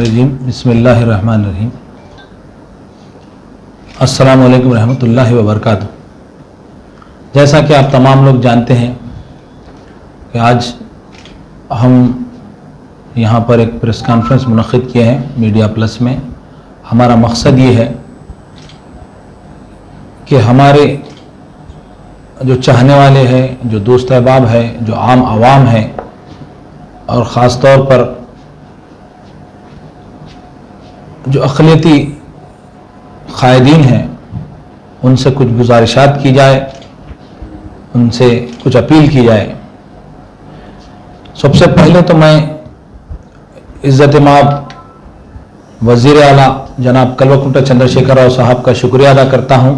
रजीम बिस्मिल्लाहिर्रहमानिर्रहीम। अस्सलामु अलैकुम रहमतुल्लाहि व बरकातुहू। जैसा कि आप तमाम लोग जानते हैं कि आज हम यहाँ पर एक प्रेस कॉन्फ्रेंस मुनक़्क़िद किए हैं मीडिया प्लस में। हमारा मकसद ये है कि हमारे जो चाहने वाले हैं, जो दोस्त अहबाब है, जो आम आवाम है और ख़ास तौर पर जो अक़लियती क़ायदीन हैं, उनसे कुछ गुजारिशात की जाए, उनसे कुछ अपील की जाए। सबसे पहले तो मैं इज़्ज़त माब वज़ीर आला जनाब कल्वकुंट्ला चंद्रशेखर राव साहब का शुक्रिया अदा करता हूँ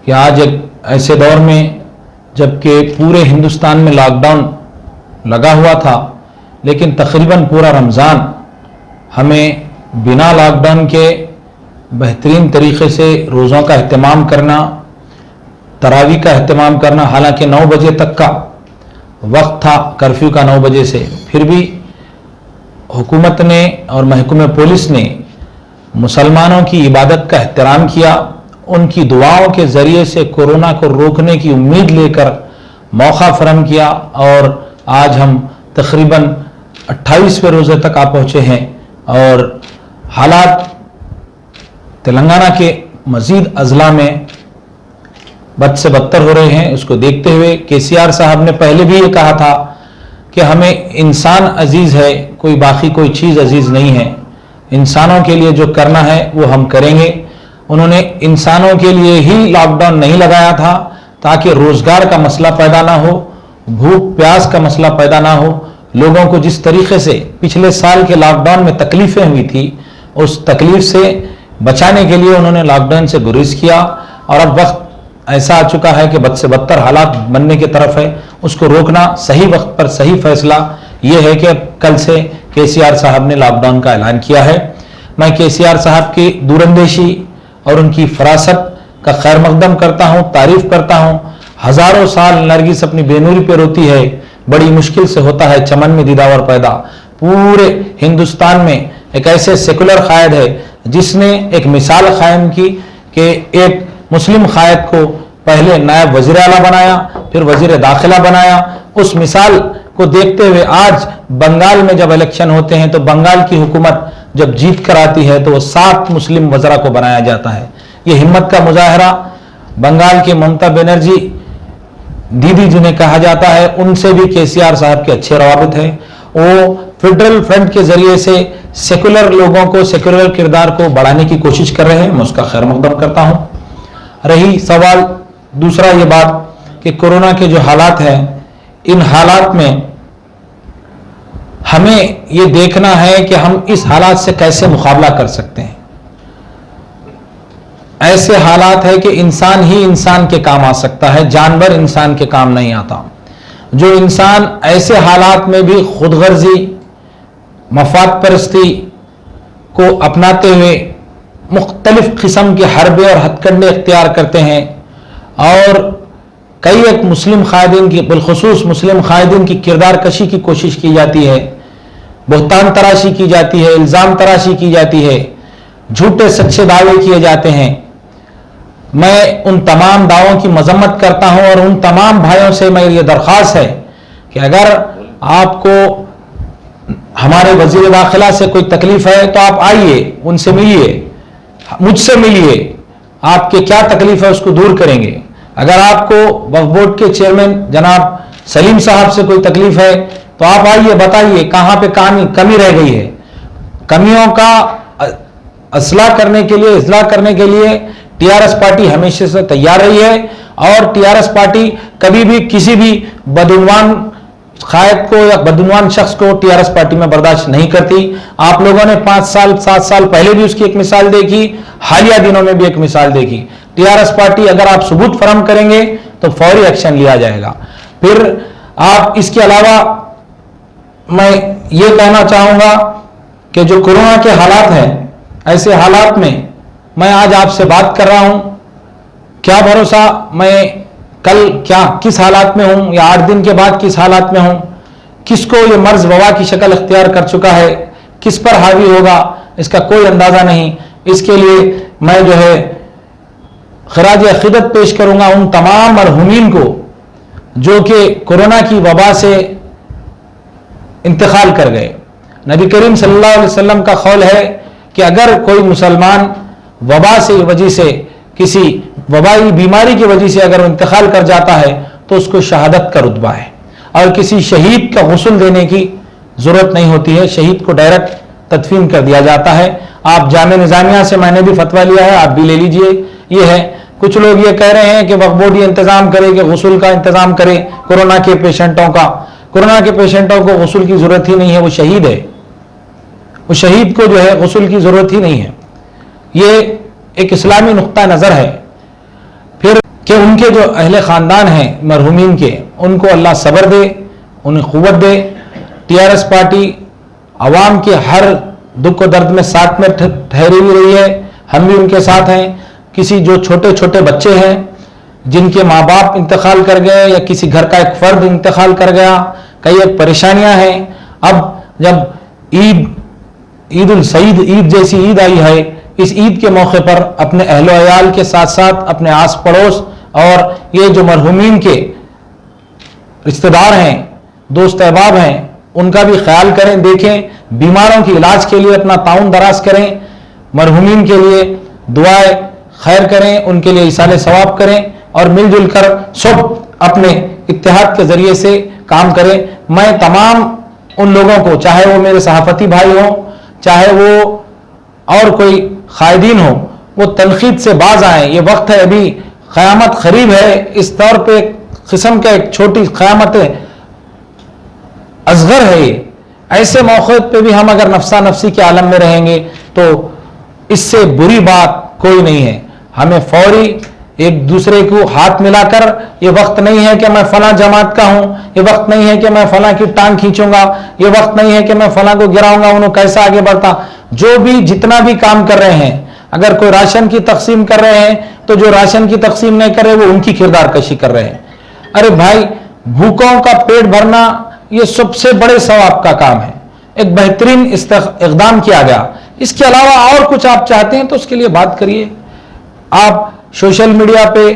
कि आज एक ऐसे दौर में जबकि पूरे हिंदुस्तान में लॉकडाउन लगा हुआ था, लेकिन तकरीबन पूरा रमज़ान हमें बिना लॉकडाउन के बेहतरीन तरीक़े से रोज़ों का अहतमाम करना, तरावी का अहतमाम करना, हालांकि 9 बजे तक का वक्त था कर्फ्यू का, 9 बजे से, फिर भी हुकूमत ने और महकमे पुलिस ने मुसलमानों की इबादत का एहतराम किया। उनकी दुआओं के ज़रिए से कोरोना को रोकने की उम्मीद लेकर मौका फराहम किया और आज हम तकरीबन 28वें रोज़े तक आ पहुँचे हैं और हालात तेलंगाना के मज़ीद अज़ला में बद से बदतर हो रहे हैं। उसको देखते हुए केसीआर साहब ने पहले भी ये कहा था कि हमें इंसान अजीज़ है, कोई चीज़ अजीज़ नहीं है। इंसानों के लिए जो करना है वो हम करेंगे। उन्होंने इंसानों के लिए ही लॉकडाउन नहीं लगाया था ताकि रोज़गार का मसला पैदा ना हो, भूख प्यास का मसला पैदा ना हो। लोगों को जिस तरीके से पिछले साल के लॉकडाउन में तकलीफ़ें हुई थी, उस तकलीफ़ से बचाने के लिए उन्होंने लॉकडाउन से गुरेज किया और अब वक्त ऐसा आ चुका है कि बद से बदतर हालात बनने की तरफ है। उसको रोकना, सही वक्त पर सही फैसला ये है कि कल से केसीआर साहब ने लॉकडाउन का ऐलान किया है। मैं केसीआर साहब की दूरंदेशी और उनकी फरासत का खैर मकदम करता हूँ, तारीफ़ करता हूँ। हज़ारों साल नरगिस अपनी बेनूरी पे रोती है, बड़ी मुश्किल से होता है चमन में दीदावर पैदा। पूरे हिंदुस्तान में एक ऐसे सेकुलर कायद है जिसने एक मिसाल कायम की कि एक मुस्लिम कायद को पहले नायब वज़ीर आला बनाया, फिर वज़ीर दाखिला बनाया। उस मिसाल को देखते हुए आज बंगाल में जब इलेक्शन होते हैं तो बंगाल की हुकूमत जब जीत कर आती है तो वो 7 मुस्लिम वज़रा को बनाया जाता है। ये हिम्मत का मुजाहरा बंगाल के ममता बनर्जी दीदी जिन्हें कहा जाता है, उनसे भी केसीआर साहब के अच्छे रवाबित हैं। वो फेडरल फ्रंट के जरिए से सेकुलर लोगों को, सेकुलर किरदार को बढ़ाने की कोशिश कर रहे हैं। मैं उसका खैर मकदम करता हूं। रही सवाल दूसरा ये बात कि कोरोना के जो हालात हैं, इन हालात में हमें ये देखना है कि हम इस हालात से कैसे मुकाबला कर सकते हैं। ऐसे हालात है कि इंसान ही इंसान के काम आ सकता है, जानवर इंसान के काम नहीं आता। जो इंसान ऐसे हालात में भी खुदगर्जी, मफाद परस्ती को अपनाते हुए मुख्तलिफ किस्म के हरबे और हथकंडे इख्तियार करते हैं और कई एक मुस्लिम कायदीन की, बिलखुसूस मुस्लिम कायदीन की किरदार कशी की कोशिश की जाती है, बुहतान तराशी की जाती है, इल्ज़ाम तराशी की जाती है, झूठे सच्चे दावे किए जाते हैं। मैं उन तमाम दावों की मजम्मत करता हूं और उन तमाम भाइयों से मेरी ये दरख्वास्त है कि अगर आपको हमारे वज़ीर दाखिला से कोई तकलीफ है तो आप आइए, उनसे मिलिए, मुझसे मिलिए। आपके क्या तकलीफ है उसको दूर करेंगे। अगर आपको वक्फ बोर्ड के चेयरमैन जनाब सलीम साहब से कोई तकलीफ है तो आप आइए, बताइए कहाँ पे कमी रह गई है। कमियों का असलाह करने के लिए, इस्लाह करने के लिए टीआरएस पार्टी हमेशा से तैयार रही है और टीआरएस पार्टी कभी भी किसी भी बदउनवान कायद को या बदउनवान शख्स को टीआरएस पार्टी में बर्दाश्त नहीं करती। आप लोगों ने 5 साल 7 साल पहले भी उसकी एक मिसाल देखी, हालिया दिनों में भी एक मिसाल देखी। टीआरएस पार्टी अगर आप सबूत फराहम करेंगे तो फौरी एक्शन लिया जाएगा। फिर आप इसके अलावा मैं ये कहना चाहूंगा कि जो कोरोना के हालात हैं, ऐसे हालात में मैं आज आपसे बात कर रहा हूं, क्या भरोसा मैं कल किस हालात में हूं या 8 दिन के बाद किस हालात में हूं। किसको ये मर्ज वबा की शक्ल अख्तियार कर चुका है, किस पर हावी होगा इसका कोई अंदाजा नहीं। इसके लिए मैं जो है खराज अकीदत पेश करूंगा उन तमाम मरहूमीन को जो कि कोरोना की वबा से इंतकाल कर गए। नबी करीम सल्लल्लाहु अलैहि वसल्लम का कौल है कि अगर कोई मुसलमान वबा से वजह से किसी वबाई बीमारी की वजह से अगर इंतकाल कर जाता है तो उसको शहादत का रुतबा है और किसी शहीद का गुस्ल देने की जरूरत नहीं होती है, शहीद को डायरेक्ट तदफीन कर दिया जाता है। आप जामे निजामिया से मैंने भी फतवा लिया है, आप भी ले लीजिए। ये है, कुछ लोग ये कह रहे हैं कि वक्फ बोर्ड ये इंतजाम करे कि गुस्ल का इंतजाम करे कोरोना के पेशेंटों का। कोरोना के पेशेंटों को गुस्ल की जरूरत ही नहीं है, वो शहीद है, वो शहीद को जो है गुस्ल की जरूरत ही नहीं है। ये एक इस्लामी नुक्ता नजर है। फिर कि उनके जो अहले खानदान हैं मरहूमीन के, उनको अल्लाह सब्र दे, उन्हें क़ुव्वत दे। टीआरएस पार्टी अवाम के हर दुख और दर्द में साथ में ठहरी हुई रही है, हम भी उनके साथ हैं। किसी जो छोटे छोटे बच्चे हैं जिनके माँ बाप इंतकाल कर गए या किसी घर का एक फर्द इंतकाल कर गया, कई एक परेशानियां हैं। अब जब ईद उल सईद ईद जैसी ईद आई है, इस ईद के मौके पर अपने अहलो अयाल के साथ साथ अपने आस पड़ोस और ये जो मरहूमीन के रिश्तेदार हैं, दोस्त अहबाब हैं, उनका भी ख्याल करें, देखें। बीमारों के इलाज के लिए अपना ताउन दराज करें, मरहूमीन के लिए दुआए खैर करें, उनके लिए इसाले सवाब करें और मिलजुल कर सब अपने इत्तेहाद के जरिए से काम करें। मैं तमाम उन लोगों को, चाहे वो मेरे सहाफती भाई हों, चाहे वो और कोई कायदीन हो, वो तनकीद से बाज आए। ये वक्त है, अभी क़यामत करीब है। इस दौर पे एक किस्म का एक छोटी क़यामत असगर है ये। ऐसे मौके पे भी हम अगर नफसा नफसी के आलम में रहेंगे तो इससे बुरी बात कोई नहीं है। हमें फौरी एक दूसरे को हाथ मिलाकर, ये वक्त नहीं है कि मैं फला जमात का हूं, ये वक्त नहीं है कि मैं फला की टांग खींचूंगा, ये वक्त नहीं है कि मैं फला को गिराऊंगा, उन्होंने कैसा आगे बढ़ता। जो भी जितना भी काम कर रहे हैं, अगर कोई राशन की तकसीम कर रहे हैं तो जो राशन की तकसीम नहीं कर रहे वो उनकी किरदार कशी कर रहे हैं। अरे भाई, भूखों का पेट भरना ये सबसे बड़े सवाब का काम है, एक बेहतरीन इक़दाम किया गया। इसके अलावा और कुछ आप चाहते हैं तो उसके लिए बात करिए। आप सोशल मीडिया पे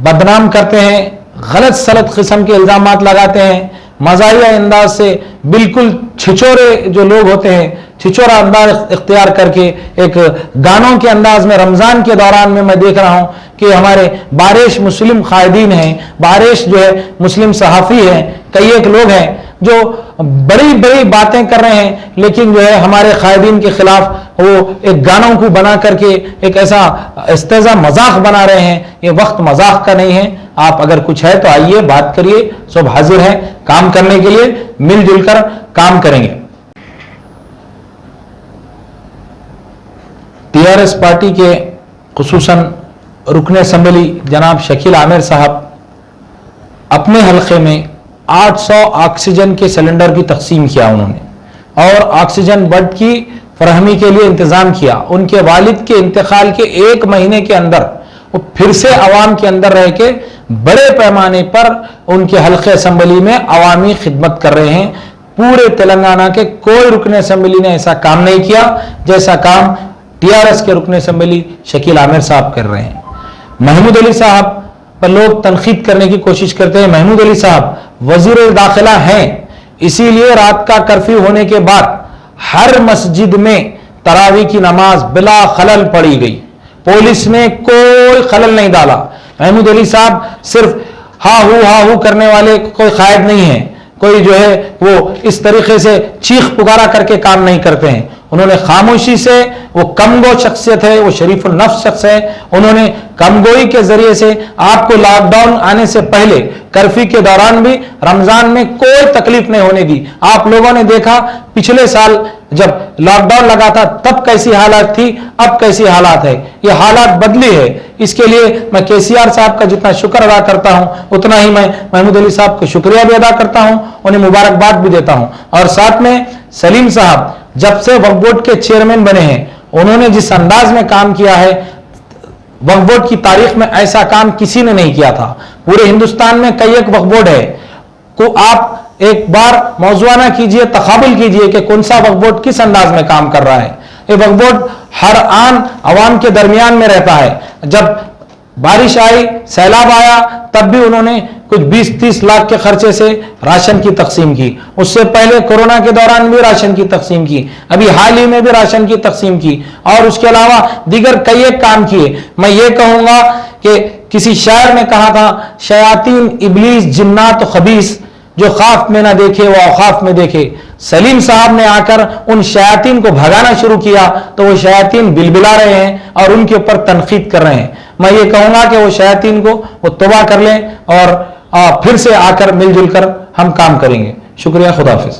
बदनाम करते हैं, गलत सलत किस्म के इल्जामात लगाते हैं, मज़ाहिया अंदाज से बिल्कुल छिछोरे जो लोग होते हैं, छिछोरा अंदाज इख्तियार करके एक गानों के अंदाज में रमजान के दौरान में मैं देख रहा हूं कि हमारे बारिश मुस्लिम कायदीन हैं, बारिश जो है मुस्लिम सहाफ़ी हैं, कई एक लोग हैं जो बड़ी बड़ी बातें कर रहे हैं, लेकिन जो है हमारे कायदीन के खिलाफ वो एक गानों को बना करके एक ऐसा इस्तेज़ा मजाक बना रहे हैं। ये वक्त मजाक का नहीं है। आप अगर कुछ है तो आइए, बात करिए, सब हाजिर हैं काम करने के लिए, मिलजुल कर काम करेंगे। टीआरएस पार्टी के खुसूसन रुकन असम्बली जनाब शकील आमिर साहब अपने हल्के में 800 ऑक्सीजन के सिलेंडर की तकसीम किया उन्होंने और ऑक्सीजन बेड की फरहमी के लिए इंतजाम किया। उनके वालिद के इंतकाल के 1 महीने के अंदर वो फिर से अवाम के अंदर रह के बड़े पैमाने पर उनके हल्के असम्बली में अवामी खिदमत कर रहे हैं। पूरे तेलंगाना के कोई रुकन असम्बली ने ऐसा काम नहीं किया जैसा काम टीआरएस के रुकन असम्बली शकील आमिर साहब कर रहे हैं। महमूद अली साहब पर लोग तनकीद करने की कोशिश करते हैं। महमूद अली साहब वजीर दाखिला हैं, इसीलिए रात का कर्फ्यू होने के बाद हर मस्जिद में तरावी की नमाज बिला खलल पढ़ी गई, पुलिस ने कोई खलल नहीं डाला। महमूद अली साहब सिर्फ हा हू करने वाले कोई कायद नहीं है, कोई जो है वो इस तरीके से चीख पुकारा करके काम नहीं करते हैं। उन्होंने खामोशी से, वो कमगो शख्सियत है, वो शरीफुल नफ्स शख्स है, उन्होंने कमगोई के जरिए से आपको लॉकडाउन आने से पहले कर्फ्यू के दौरान भी रमजान में कोई तकलीफ नहीं होने दी। आप लोगों ने देखा पिछले साल जब लॉकडाउन लगा था तब कैसी हालात थी, अब कैसी हालात है। ये हालात बदली है। इसके लिए मैं केसीआर साहब का जितना शुक्र अदा करता हूं उतना ही मैं महमूद अली साहब को शुक्रिया भी अदा करता हूं, उन्हें मुबारकबाद भी देता हूं। और साथ में सलीम साहब जब से वक्फ बोर्ड के चेयरमैन बने हैं, उन्होंने जिस अंदाज में काम किया है, वक्फ बोर्ड की तारीख में ऐसा काम किसी ने नहीं किया था। पूरे हिंदुस्तान में कई एक वक्फ बोर्ड है को आप ایک بار موضوعانہ کیجئے، تقابل کیجئے کہ کون سا وقف بورڈ کس انداز میں کام کر رہا ہے۔ یہ وقف بورڈ ہر آن عوام کے درمیان میں رہتا ہے۔ جب بارش آئی، سیلاب آیا، تب بھی انہوں نے کچھ 20-30 لاکھ کے خرچے سے راشن کی تقسیم کی۔ اس سے پہلے کورونا کے دوران بھی راشن کی تقسیم کی، ابھی حال ہی میں بھی راشن کی تقسیم کی، اور اس کے علاوہ دیگر کئی ایک کام کیے۔ میں یہ کہوں گا کہ کسی شاعر نے کہا تھا، شیاطین ابلیس جنات و خبیث جو خوف میں نہ دیکھے وہ اوقاف میں دیکھے۔ سلیم صاحب نے آ کر ان شیاطین کو بھگانا شروع کیا تو وہ شیاطین بلبلا رہے ہیں اور ان کے اوپر تنقید کر رہے ہیں۔ میں یہ کہوں گا کہ وہ شیاطین کو وہ توبہ کر لیں اور پھر سے آ کر مل جل کر ہم کام کریں گے۔ شکریہ، خدا حافظ۔